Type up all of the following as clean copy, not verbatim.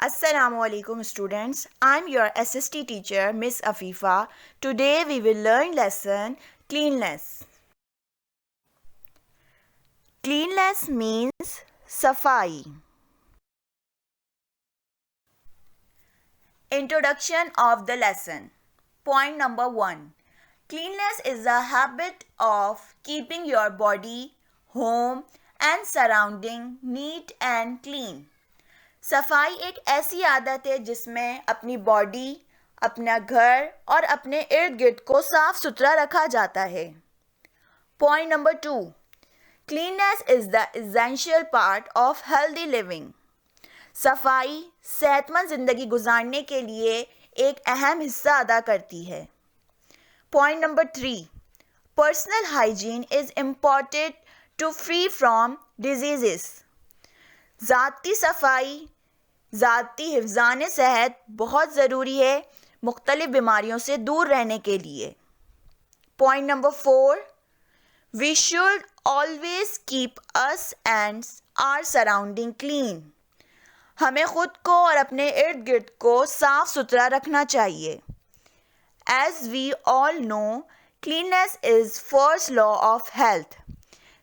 Assalamualaikum students. I'm your SST teacher Miss Afifa. Today we will learn lesson cleanliness. Cleanliness means safai. Introduction of the lesson. Point number 1. Cleanliness is a habit of keeping your body, home and surrounding neat and clean. सफाई एक ऐसी आदत है जिसमें अपनी body, अपना घर और अपने इर्द गिर्द को साफ सुथरा रखा जाता है. Point number 2. Cleanness is the essential part of healthy living. सफाई सेहतमंद ज़िंदगी गुजारने के लिए एक अहम हिस्सा अदा करती है. Point number 3. Personal hygiene is important to free from disease. ज़ाती सफाई, ज़ाती हिफ़्ज़ान सेहत बहुत ज़रूरी है मुख्तलिफ़ बीमारियों से दूर रहने के लिए. Point number 4. We should always keep us and our surrounding clean. हमें ख़ुद को और अपने इर्द गिर्द को साफ़ सुथरा रखना चाहिए. As we all know, cleanness is first law of health.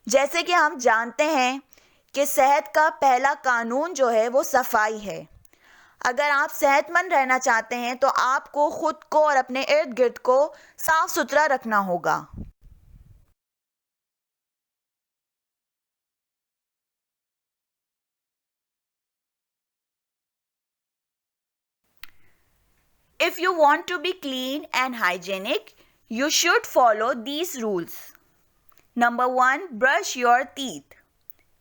जैसे कि हम जानते हैं कि सेहत का पहला कानून जो है वो सफाई है. अगर आप सेहतमंद रहना चाहते हैं तो आपको ख़ुद को और अपने इर्द गिर्द को साफ़ सुथरा रखना होगा. If you want to be clean and hygienic, you should follow these rules. Number 1. Brush your teeth.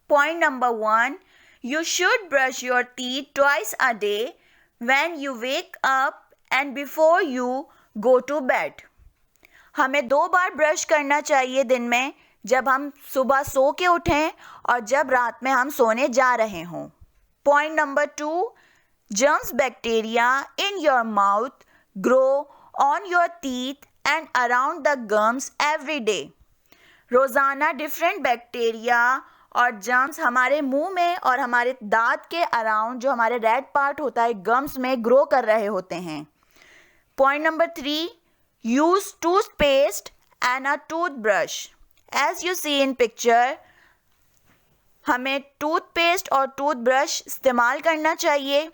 Point number 1. You should brush your teeth twice a day when you wake up and before you go to bed. हमें 2 बार brush करना चाहिए दिन में, जब हम सुबह सो के उठें और जब रात में हम सोने जा रहे हों. Point number 2. Germs bacteria in your mouth grow on your teeth and around the gums every day. रोज़ाना डिफरेंट बैक्टीरिया और जर्म्स हमारे मुंह में और हमारे दांत के अराउंड जो हमारे रेड पार्ट होता है गम्स में ग्रो कर रहे होते हैं. Point number 3. Use toothpaste and a toothbrush. As you see in picture, हमें टूथपेस्ट और टूथब्रश इस्तेमाल करना चाहिए.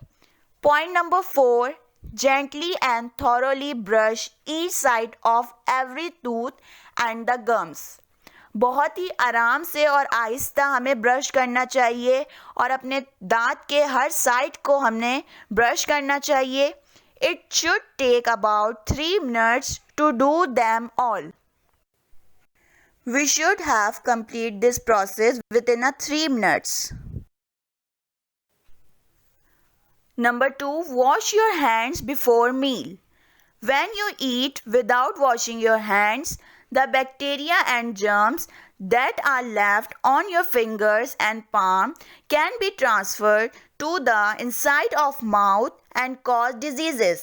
Point number 4. Gently and thoroughly brush each side of every tooth and the gums. बहुत ही आराम से और आहिस्ता हमें ब्रश करना चाहिए और अपने दांत के हर साइड को हमने ब्रश करना चाहिए. It should take about 3 minutes to do them all. We should have complete this process within 3 minutes. Number 2. Wash your hands before meal. When you eat without washing your hands, the bacteria and germs that are left on your fingers and palm can be transferred to the inside of mouth and cause diseases.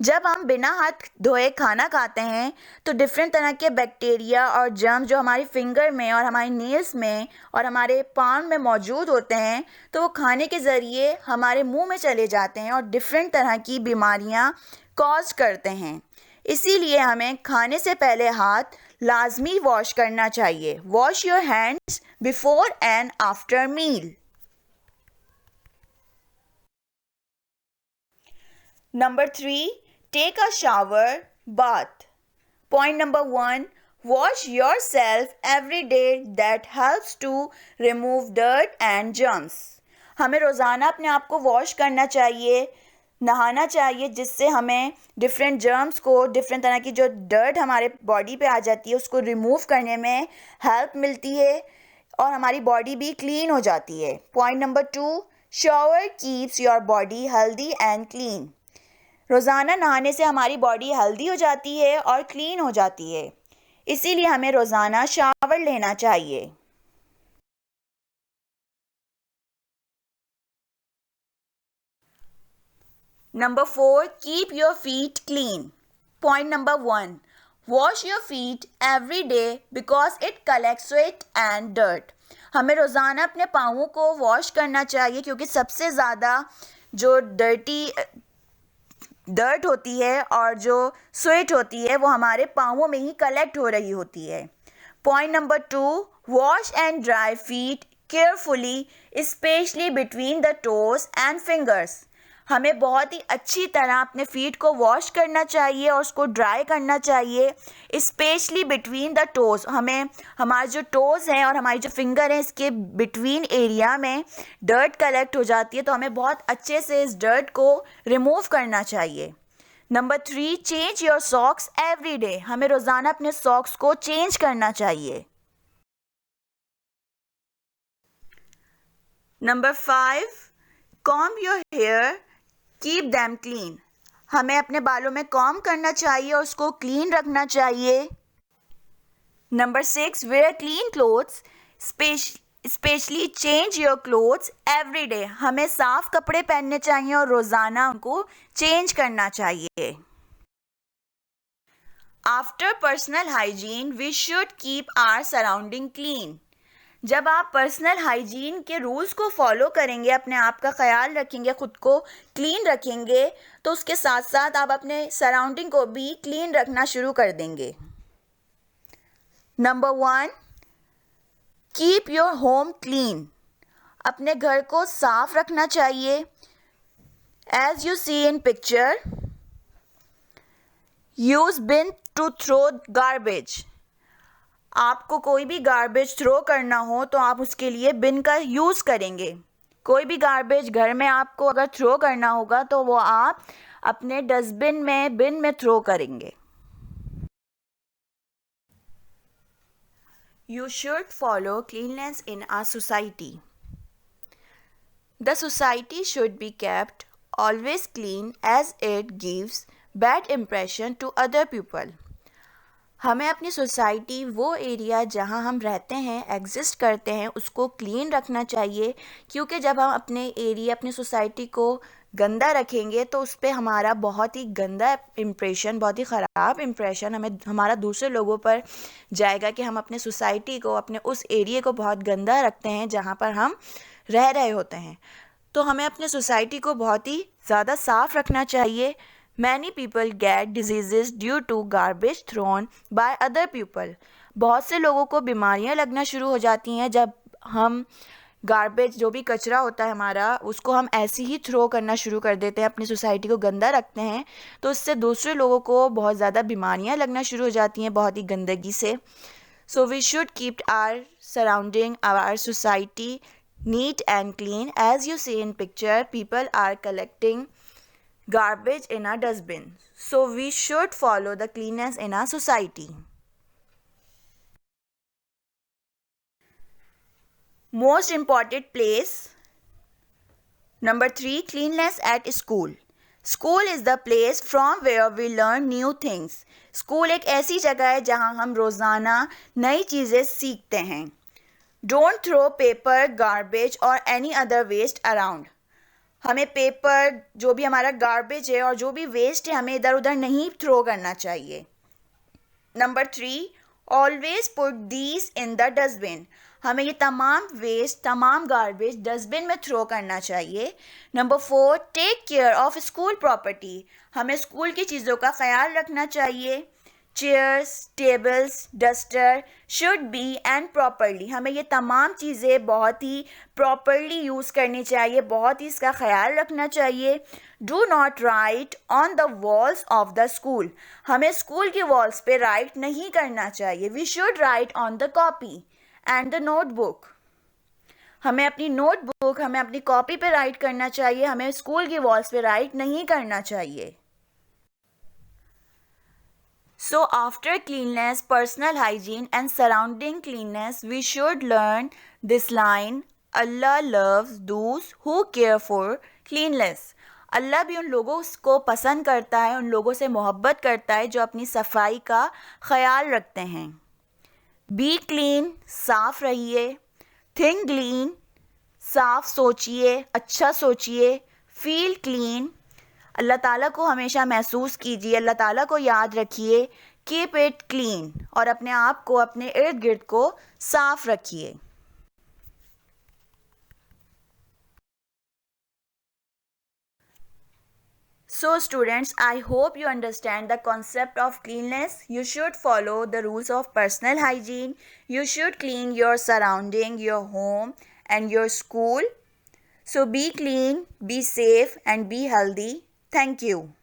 जब हम बिना हाथ धोए खाना खाते हैं तो different तरह के बैक्टीरिया और जर्म जो हमारी फिंगर में और हमारी नेल्स में और हमारे पाम में मौजूद होते हैं तो वो खाने के ज़रिए हमारे मुंह में चले जाते हैं और डिफरेंट तरह की बीमारियां कॉज करते हैं. इसीलिए हमें खाने से पहले हाथ लाजमी वॉश करना चाहिए. Wash your hands before and after meal. Number 3. Take a shower, bath. Point number 1. Wash yourself every day. That helps to remove dirt and germs. हमें रोज़ाना अपने आप को वॉश करना चाहिए, नहाना चाहिए, जिससे हमें डिफरेंट जर्म्स को, डिफरेंट तरह की जो डर्ट हमारे बॉडी पे आ जाती है उसको रिमूव करने में हेल्प मिलती है और हमारी बॉडी भी क्लीन हो जाती है. Point number 2. Shower keeps your body healthy and clean. रोज़ाना नहाने से हमारी बॉडी हेल्दी हो जाती है और क्लीन हो जाती है. इसीलिए हमें रोज़ाना शावर लेना चाहिए. Number 4. Keep your feet clean. Point number 1. Wash your feet every day because it collects sweat and dirt. हमें रोज़ाना अपने पाँवों को वॉश करना चाहिए क्योंकि सबसे ज़्यादा जो डर्ट होती है और जो स्वेट होती है वो हमारे पाँवों में ही कलेक्ट हो रही होती है। Point number 2, wash and dry feet carefully specially between the toes and fingers. हमें बहुत ही अच्छी तरह अपने फीट को वॉश करना चाहिए और उसको ड्राई करना चाहिए, स्पेशली बिटवीन द टोज़। हमें हमारे जो टोज़ हैं और हमारी जो फिंगर हैं इसके बिटवीन एरिया में डर्ट कलेक्ट हो जाती है, तो हमें बहुत अच्छे से इस डर्ट को रिमूव करना चाहिए। Number 3, change your socks every day. हमें रोज़ाना अपने सॉक्स को चेंज करना चाहिए। Number 5, comb your hair, keep them clean. हमें अपने बालों में कॉम्ब करना चाहिए और उसको क्लीन रखना चाहिए। Number 6, where clean clothes, specially change your clothes every day. हमें साफ कपड़े पहनने चाहिए और रोज़ाना उनको चेंज करना चाहिए। After personal hygiene we should keep our surrounding clean. जब आप पर्सनल हाइजीन के रूल्स को फॉलो करेंगे, अपने आप का ख्याल रखेंगे, ख़ुद को क्लीन रखेंगे, तो उसके साथ साथ आप अपने सराउंडिंग को भी क्लीन रखना शुरू कर देंगे। Number 1, keep your home clean. अपने घर को साफ रखना चाहिए। As you see in picture, use bin to throw garbage. आपको कोई भी गार्बेज थ्रो करना हो तो आप उसके लिए बिन का यूज़ करेंगे। कोई भी गार्बेज घर में आपको अगर थ्रो करना होगा तो वो आप अपने डस्टबिन में, बिन में थ्रो करेंगे। You should follow cleanliness in our society. The society should be kept always clean as it gives bad impression to other people. हमें अपनी सोसाइटी, वो एरिया जहाँ हम रहते हैं, एग्जिस्ट करते हैं, उसको क्लीन रखना चाहिए, क्योंकि जब हम अपने एरिया, अपनी सोसाइटी को गंदा रखेंगे तो उस पर हमारा बहुत ही गंदा इम्प्रेशन, बहुत ही ख़राब इम्प्रेशन हमारा दूसरे लोगों पर जाएगा कि हम अपने सोसाइटी को, अपने उस एरिया को बहुत गंदा रखते हैं जहाँ पर हम रह रहे होते हैं। तो हमें अपने सोसाइटी को बहुत ही ज़्यादा साफ़ रखना चाहिए। Many people get diseases due to garbage thrown by other people. बहुत से लोगों को बीमारियां लगना शुरू हो जाती हैं जब हम गार्बेज, जो भी कचरा होता है हमारा, उसको हम ऐसे ही थ्रो करना शुरू कर देते हैं, अपनी सोसाइटी को गंदा रखते हैं, तो उससे दूसरे लोगों को बहुत ज़्यादा बीमारियां लगना शुरू हो जाती हैं बहुत ही गंदगी से। So we should keep our surrounding, our society neat and clean. As you see in picture, people are collecting garbage in a dustbin. So we should follow the cleanliness in our society. Most important place. Number 3, cleanliness at school. School is the place from where we learn new things. School एक ऐसी जगह है जहाँ हम रोज़ाना नई चीज़ें सीखते हैं। Don't throw paper, garbage or any other waste around. हमें पेपर, जो भी हमारा गार्बेज है और जो भी वेस्ट है, हमें इधर उधर नहीं थ्रो करना चाहिए। Number 3, always put these in the dustbin. हमें ये तमाम वेस्ट, तमाम गार्बेज डस्टबिन में थ्रो करना चाहिए। Number 4, take care of school property. हमें स्कूल की चीज़ों का ख्याल रखना चाहिए। Chairs, tables, duster should be and properly. हमें ये तमाम चीज़ें बहुत ही प्रॉपरली यूज़ करनी चाहिए, बहुत ही इसका ख्याल रखना चाहिए। Do not write on the walls of the school. हमें स्कूल की वॉल्स पे राइट नहीं करना चाहिए। We should write on the copy and the notebook. हमें अपनी नोटबुक, हमें अपनी कॉपी पे राइट करना चाहिए, हमें स्कूल की वॉल्स पे राइट नहीं करना चाहिए। So after cleanliness, personal hygiene and surrounding cleanness, we should learn this line, Allah loves those who care for cleanliness. अल्लाह भी उन लोगों को पसंद करता है, उन लोगों से मोहब्बत करता है जो अपनी सफाई का ख्याल रखते हैं। बी क्लीन, साफ़ रहिए। थिंक क्लीन, साफ़ सोचिए, अच्छा सोचिए। फील क्लीन, अल्लाह ताला को हमेशा महसूस कीजिए, अल्लाह ताला को याद रखिए। कीप इट क्लीन, और अपने आप को, अपने इर्द गिर्द को साफ़ रखिए। So students, I hope you understand the concept of cleanliness. You should follow the rules of personal hygiene. You should clean your surrounding, your home and your school. So be clean, be safe and be healthy. Thank you.